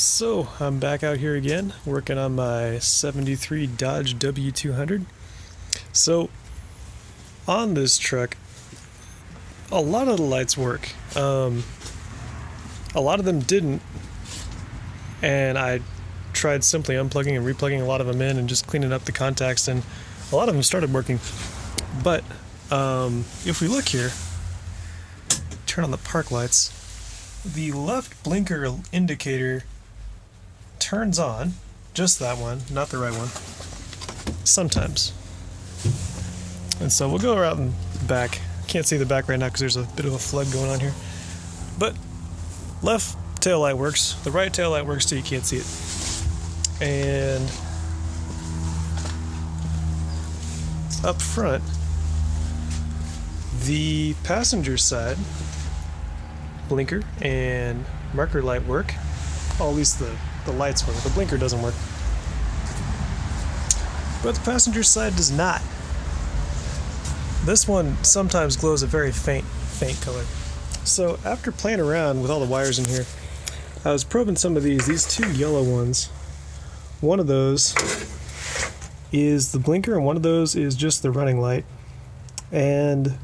So I'm back out here again working on my 73 Dodge W200. So on this truck a lot of the lights work, a lot of them didn't, and I tried simply unplugging and replugging a lot of them in and just cleaning up the contacts, and a lot of them started working. But if we look here, turn on the park lights, the left blinker indicator turns on, just that one, not the right one, sometimes. And so we'll go around the back. Can't see the back right now because there's a bit of a flood going on here. But left tail light works, the right tail light works too, you can't see it. And up front, the passenger side blinker and marker light work. Well, at least the lights work. The blinker doesn't work. But the passenger side does not. This one sometimes glows a very faint color. So after playing around with all the wires in here, I was probing some of these two yellow ones. One of those is the blinker and one of those is just the running light. And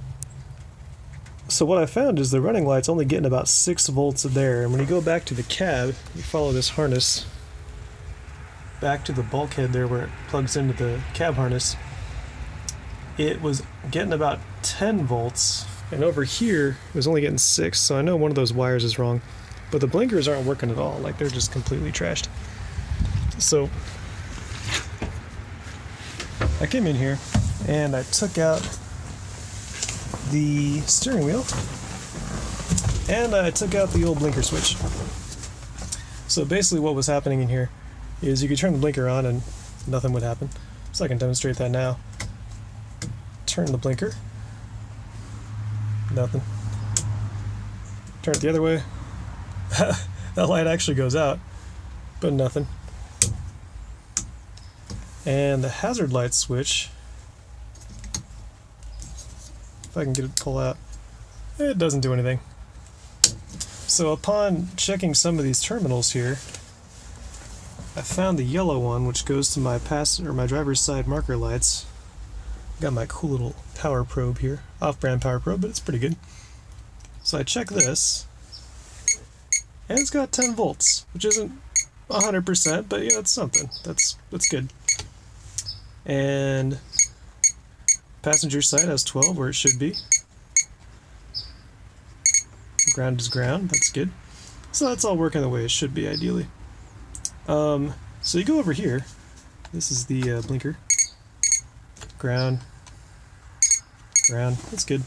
so what I found is the running light's only getting about 6 volts there, and when you go back to the cab, you follow this harness back to the bulkhead there where it plugs into the cab harness, it was getting about 10 volts, and over here it was only getting 6, so I know one of those wires is wrong. But the blinkers aren't working at all, like they're just completely trashed. So I came in here and I took out the steering wheel and I took out the old blinker switch. So basically what was happening in here is you could turn the blinker on and nothing would happen. So I can demonstrate that now. Turn the blinker, nothing. Turn it the other way, that light actually goes out, but nothing. And the hazard light switch, if I can get it to pull out, it doesn't do anything. So upon checking some of these terminals here, I found the yellow one, which goes to my my driver's side marker lights. Got my cool little power probe here, off-brand power probe, but it's pretty good. So I check this, and it's got 10 volts, which isn't 100%, but yeah, it's something. That's good. And passenger side has 12 where it should be. Ground is ground, that's good. So that's all working the way it should be, ideally. So you go over here, this is the blinker. Ground, that's good.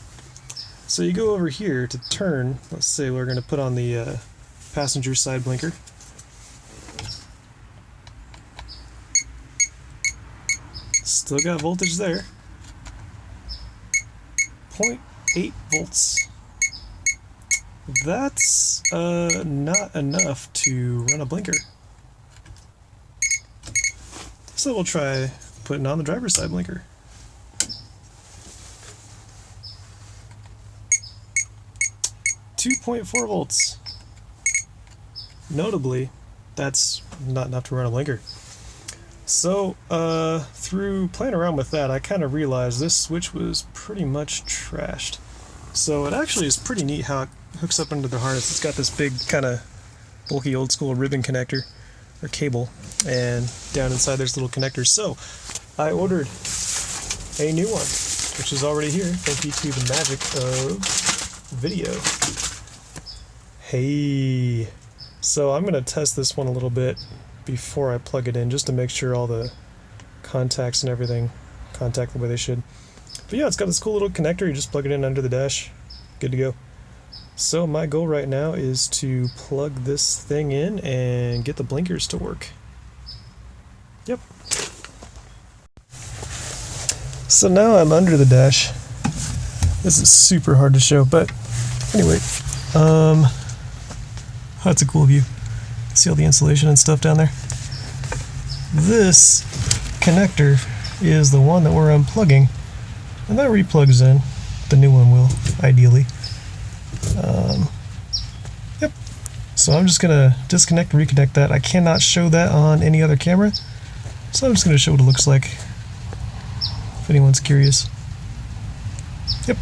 So you go over here to turn, let's say we're going to put on the passenger side blinker. Still got voltage there. 0.8 volts. That's not enough to run a blinker. So we'll try putting on the driver's side blinker. .4 volts. Notably, that's not enough to run a blinker. So, through playing around with that, I kind of realized this switch was pretty much trashed. So it actually is pretty neat how it hooks up into the harness. It's got this big, kind of bulky old school ribbon connector, or cable, and down inside there's little connectors. So, I ordered a new one, which is already here. Thank you to the magic of video. Hey! So I'm going to test this one a little bit before I plug it in, just to make sure all the contacts and everything contact the way they should. But yeah, it's got this cool little connector, you just plug it in under the dash, good to go. So my goal right now is to plug this thing in and get the blinkers to work. Yep. So now I'm under the dash. This is super hard to show, but anyway, that's a cool view. See all the insulation and stuff down there? This connector is the one that we're unplugging, and that replugs in. The new one will, ideally. Yep. So I'm just gonna disconnect and reconnect that. I cannot show that on any other camera, so I'm just gonna show what it looks like if anyone's curious. Yep.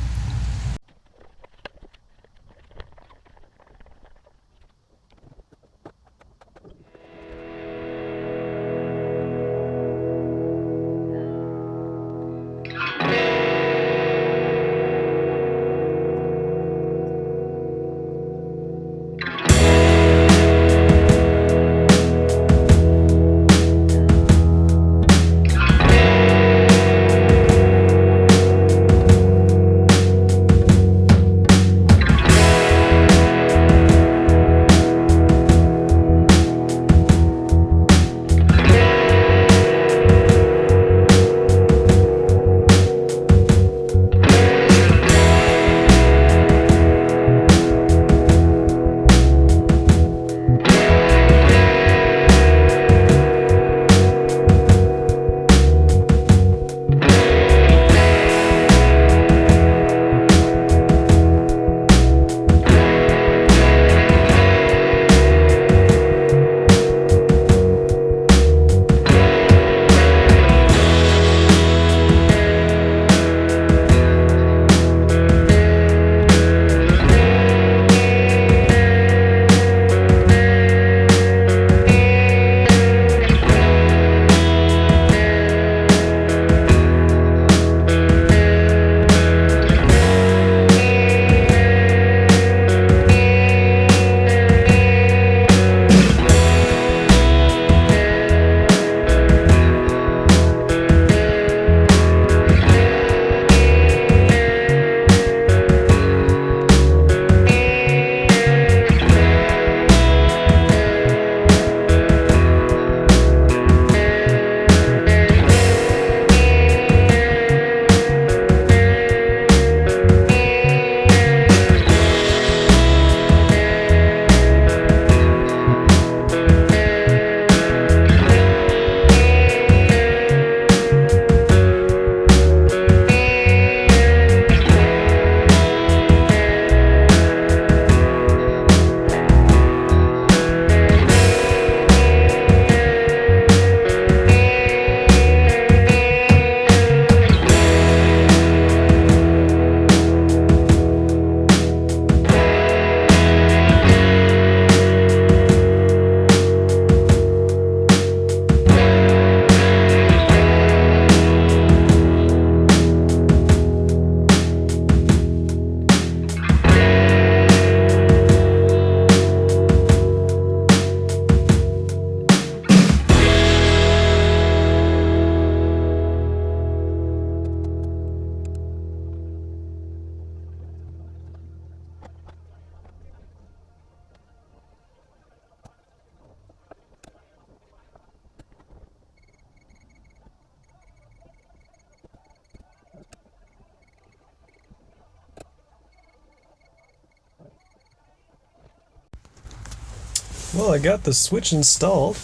Well, I got the switch installed.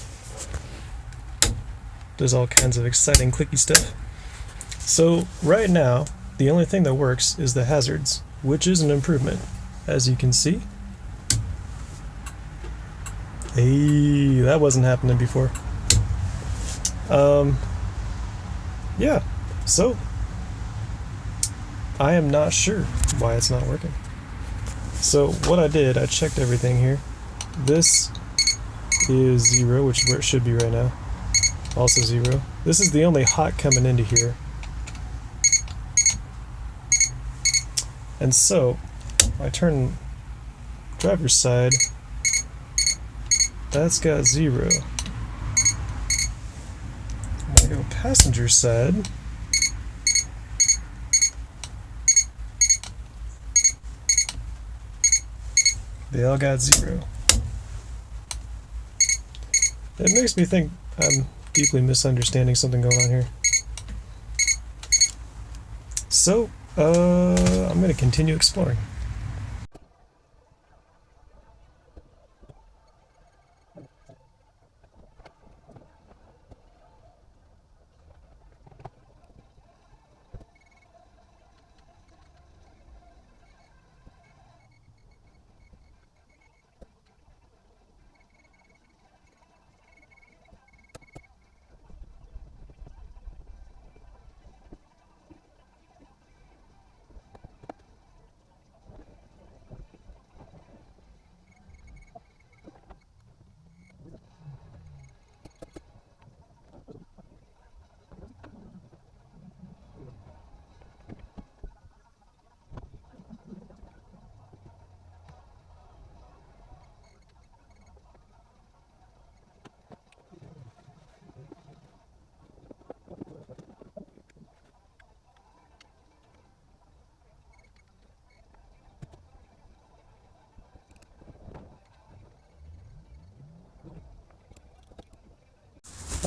Does all kinds of exciting clicky stuff. So right now, the only thing that works is the hazards, which is an improvement, as you can see. Hey, that wasn't happening before. Yeah, so I am not sure why it's not working. So what I did, I checked everything here. This is 0, which is where it should be right now. Also 0. This is the only hot coming into here. And so, I turn driver's side, that's got 0. When I go passenger side, they all got 0. It makes me think I'm deeply misunderstanding something going on here. So, I'm going to continue exploring.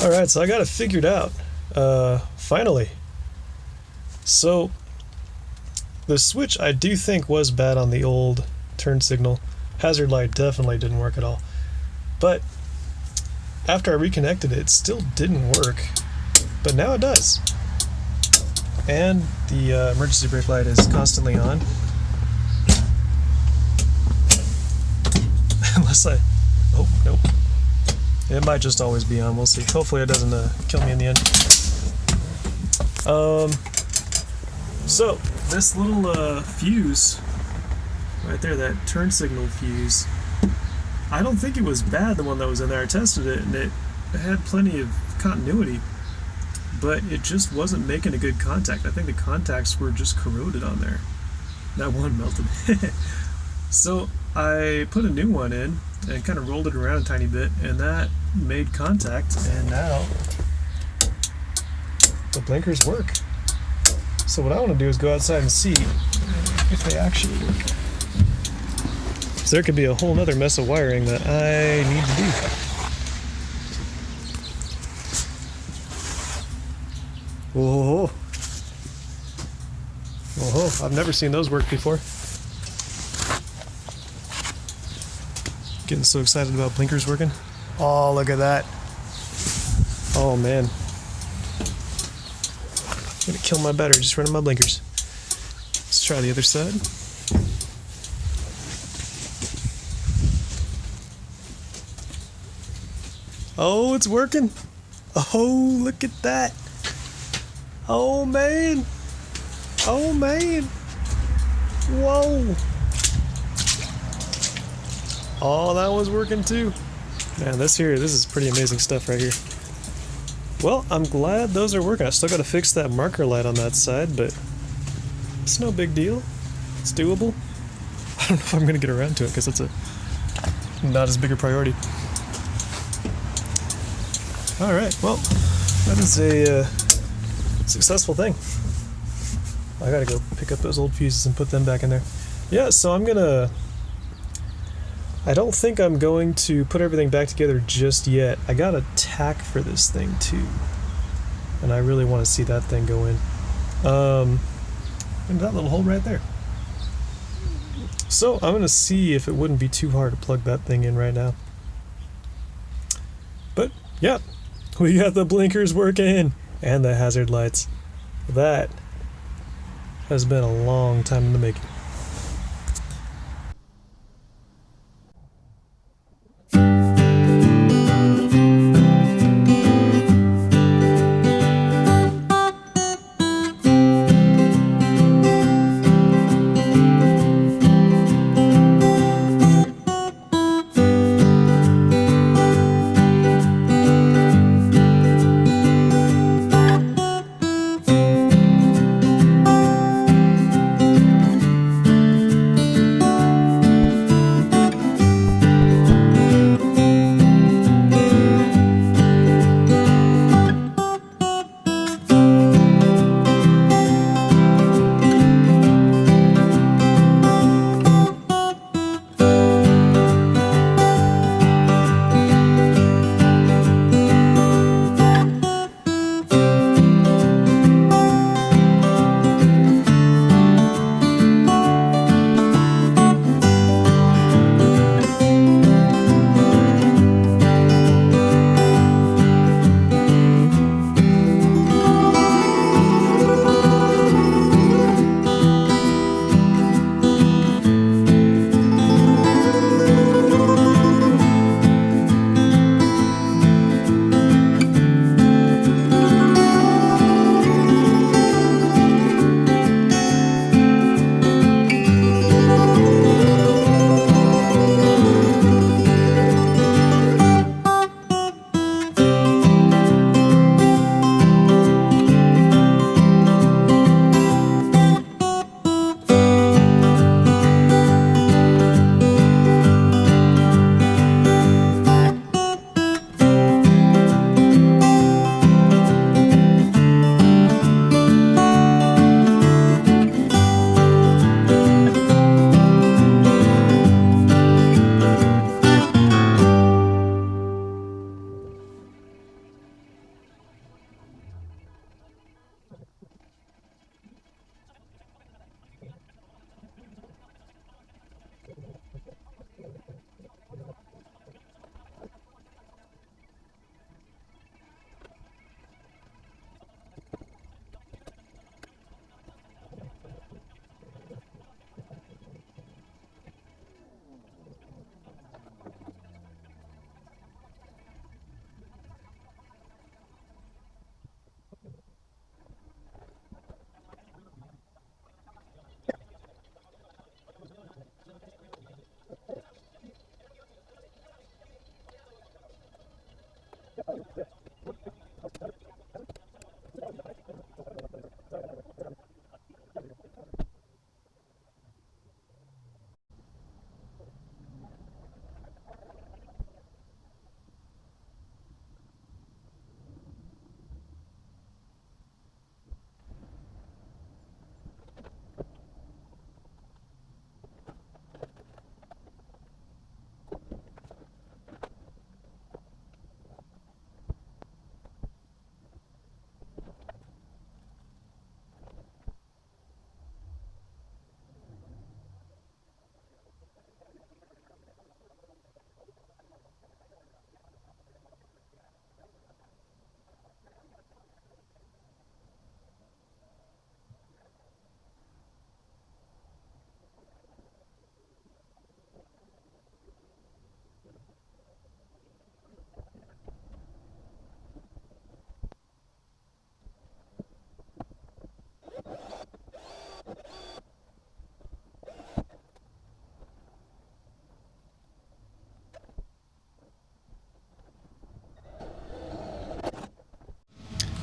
Alright, so I got it figured out. Finally. So, the switch I do think was bad on the old turn signal. Hazard light definitely didn't work at all. But, after I reconnected it, it still didn't work. But now it does. And the emergency brake light is constantly on. Unless I... Oh, nope. It might just always be on, we'll see. Hopefully it doesn't kill me in the end. So, this little fuse, right there, that turn signal fuse, I don't think it was bad, the one that was in there. I tested it, and it had plenty of continuity, but it just wasn't making a good contact. I think the contacts were just corroded on there. That one melted. So, I put a new one in, and kind of rolled it around a tiny bit, and that made contact, and now the blinkers work. So what I want to do is go outside and see if they actually work. So there could be a whole nother mess of wiring that I need to do. Whoa. Whoa, I've never seen those work before. Getting so excited about blinkers working. Oh, look at that. Oh, man. I'm gonna kill my battery just running my blinkers. Let's try the other side. Oh, it's working. Oh, look at that. Oh, man. Oh, man. Whoa. Oh, that was working too. Man, this is pretty amazing stuff right here. Well, I'm glad those are working. I still got to fix that marker light on that side, but it's no big deal. It's doable. I don't know if I'm going to get around to it because it's not as big a priority. Alright, well, that is a successful thing. I gotta go pick up those old fuses and put them back in there. Yeah, so I don't think I'm going to put everything back together just yet. I got a tack for this thing too, and I really want to see that thing go in. And that little hole right there. So I'm going to see if it wouldn't be too hard to plug that thing in right now. But yeah, we got the blinkers working and the hazard lights. That has been a long time in the making.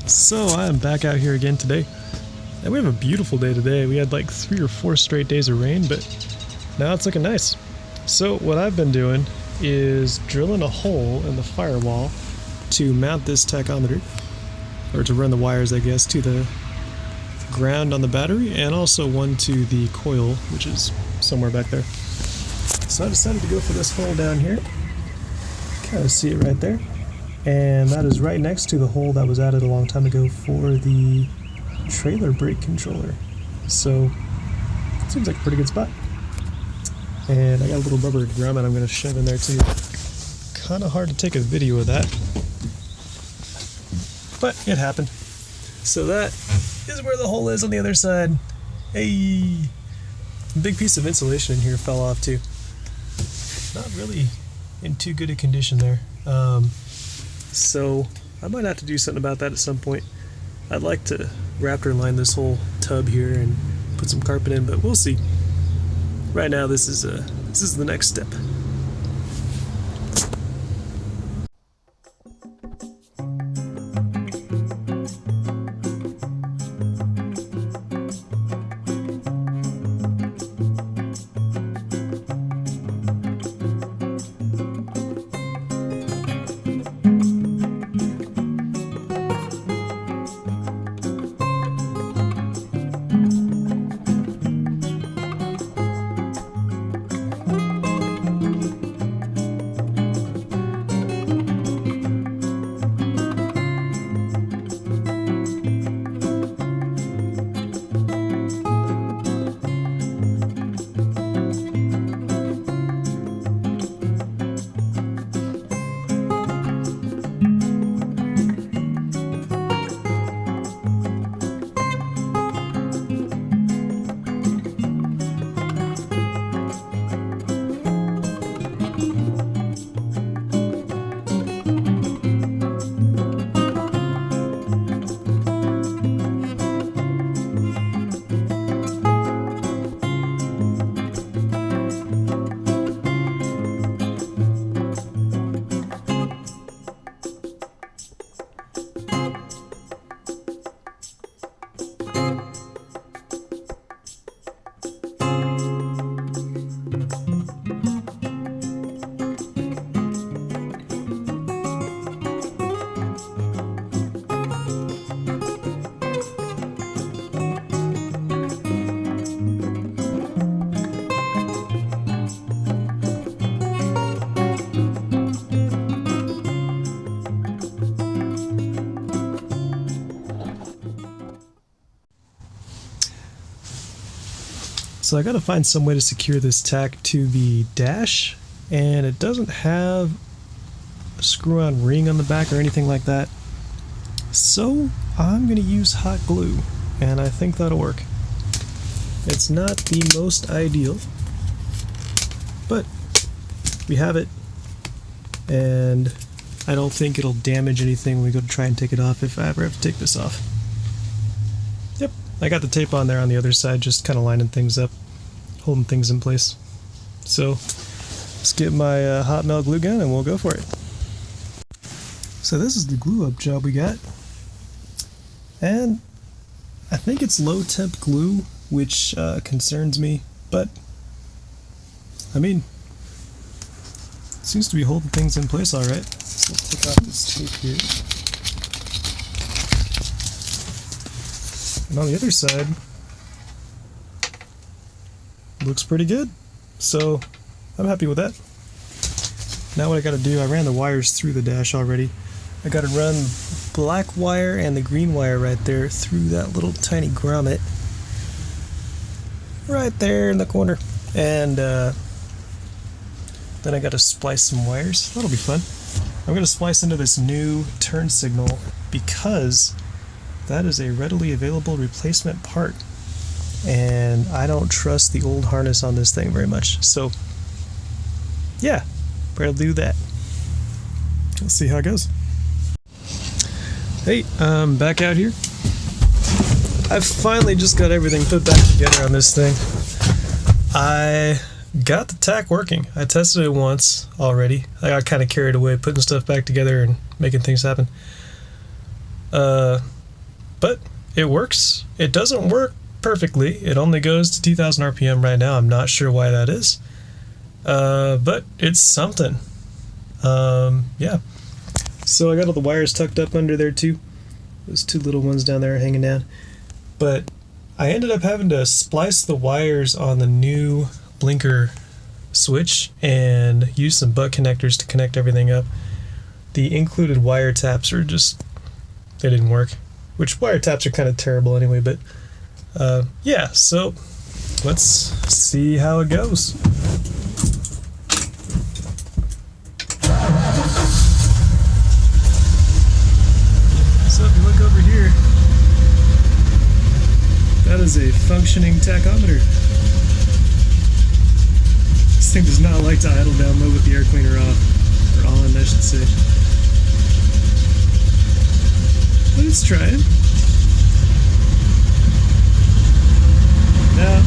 So I'm back out here again today, and we have a beautiful day today. We had like 3 or 4 straight days of rain, but now it's looking nice. So what I've been doing is drilling a hole in the firewall to mount this tachometer, or to run the wires, I guess, to the ground on the battery, and also one to the coil, which is somewhere back there. So I decided to go for this hole down here. Kind of see it right there. And that is right next to the hole that was added a long time ago for the trailer brake controller. So it seems like a pretty good spot. And I got a little rubber grommet I'm going to shove in there too. Kind of hard to take a video of that, but it happened. So that is where the hole is on the other side. Hey, a big piece of insulation in here fell off too. Not really in too good a condition there. So I might have to do something about that at some point. I'd like to raptor line this whole tub here and put some carpet in, but we'll see. Right now, this is the next step. So I gotta find some way to secure this tack to the dash, and it doesn't have a screw-on ring on the back or anything like that. So I'm gonna use hot glue, and I think that'll work. It's not the most ideal, but we have it, and I don't think it'll damage anything when we go to try and take it off if I ever have to take this off. Yep, I got the tape on there on the other side, just kind of lining things up, holding things in place. So let's get my hot melt glue gun and we'll go for it. So this is the glue up job we got, and I think it's low temp glue, which concerns me, but I mean, it seems to be holding things in place all right. So let's take off this tape here. And on the other side, looks pretty good. So I'm happy with that. Now what I gotta do, I ran the wires through the dash already. I gotta run black wire and the green wire right there through that little tiny grommet. Right there in the corner. And then I gotta splice some wires. That'll be fun. I'm gonna splice into this new turn signal because that is a readily available replacement part, and I don't trust the old harness on this thing very much. So yeah, we're gonna do that. Let's see how it goes. Hey, I'm back out here. I've finally just got everything put back together on this thing. I got the Tach working. I tested it once already. I got kind of carried away putting stuff back together and making things happen. but it works. It doesn't work perfectly. It only goes to 2000 RPM right now. I'm not sure why that is, but it's something. Yeah. So I got all the wires tucked up under there too. Those two little ones down there are hanging down. But I ended up having to splice the wires on the new blinker switch and use some butt connectors to connect everything up. The included wire taps are just, they didn't work. Which wire taps are kind of terrible anyway, but yeah, so let's see how it goes. So if you look over here, that is a functioning tachometer. This thing does not like to idle down low with the air cleaner off, or on I should say. But it's trying. Now,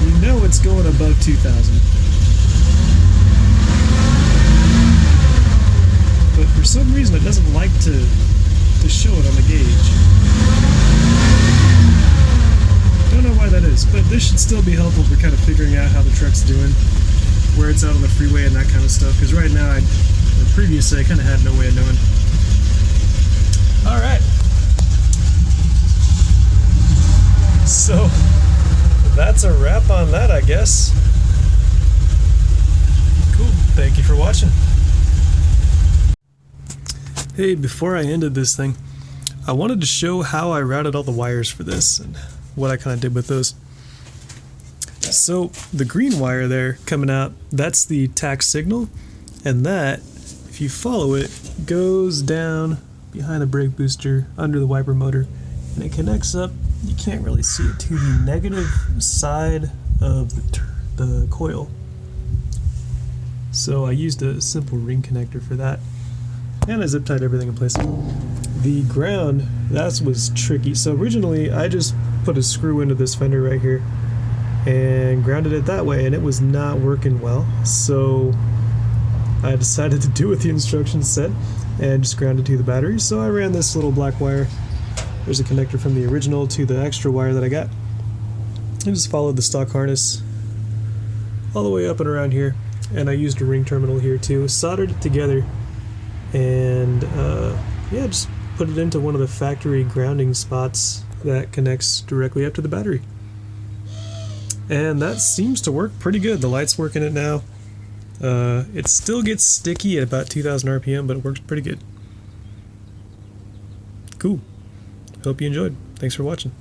you know it's going above 2000. But for some reason it doesn't like to show it on the gauge. Don't know why that is, but this should still be helpful for kind of figuring out how the truck's doing, where it's out on the freeway and that kind of stuff, because right now, previously I kind of had no way of knowing. Alright. So, that's a wrap on that, I guess. Cool. Thank you for watching. Hey, before I ended this thing, I wanted to show how I routed all the wires for this and what I kind of did with those. So, the green wire there coming out, that's the Tach signal, and that, if you follow it, goes down behind the brake booster, under the wiper motor, and it connects up, you can't really see it, to the negative side of the coil. So I used a simple ring connector for that, and I zip tied everything in place. The ground, that was tricky. So originally I just put a screw into this fender right here and grounded it that way, and it was not working well. So I decided to do what the instructions said and just ground it to the battery. So I ran this little black wire. There's a connector from the original to the extra wire that I got. I just followed the stock harness all the way up and around here, and I used a ring terminal here too. Soldered it together, and yeah, just put it into one of the factory grounding spots that connects directly up to the battery. And that seems to work pretty good. The light's working it now. It still gets sticky at about 2000 RPM, but it works pretty good. Cool. Hope you enjoyed. Thanks for watching.